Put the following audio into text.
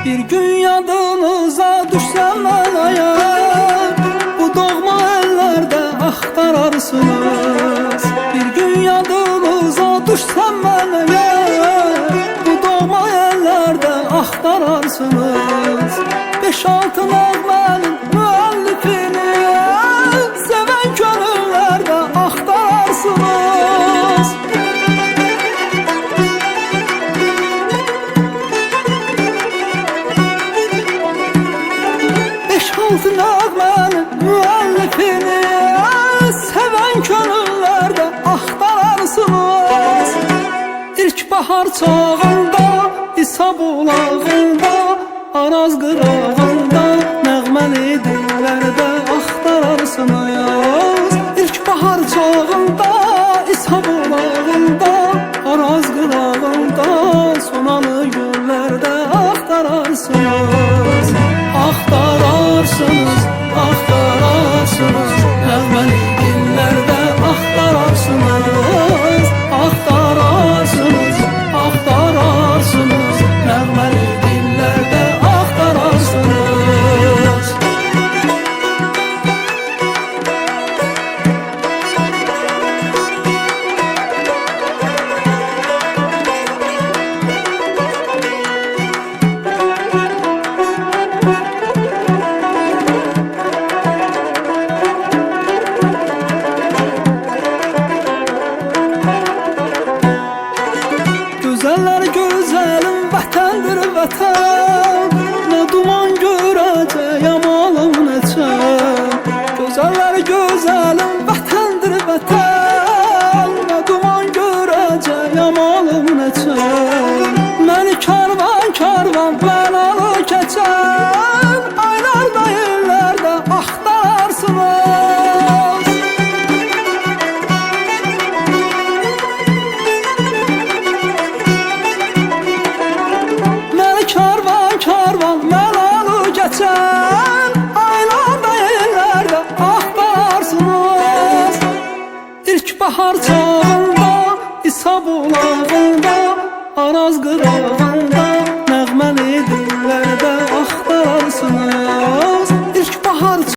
Bir gün yadınıza düşsem eğer, bu doğma ellerde axtararsınız. Bir gün yadınıza düşsem eğer, bu doğma ellerde axtararsınız. 5-6 nəğmənin müəllifini seven gönüllerde axtararsınız. 5-6 nəğmənin müəllifini seven gönüllerde axtararsınız. İlk bahar çağında, İsa bulağında, Araz qırağında nəğməli dillərdə axtararsınız. İlk bahar çağında, İsa bulağında, Araz qırağında, sonalı göllərdə axtararsınız. Axtararsınız, axtararsınız, nəğməli dillərdə axtararsınız. Axtararsınız, axtararsınız, nəğməli dillərdə axtararsınız. Gözəller gözəlim vətəndir vətən, nə duman görəcəyəm alım neçən. Gözəller gözəlim vətəndir vətən, nə duman görəcəyəm alım neçən. Məni karvan karvan bəlalı keçən, aylarda illərdə axtararsınız. Karvan karvan məlalı geçen, aylarda yerlerde axtararsınız. İlk bahar çağında, İsa bulağında, Araz qırağında, nəğməli dillərdə axtararsınız.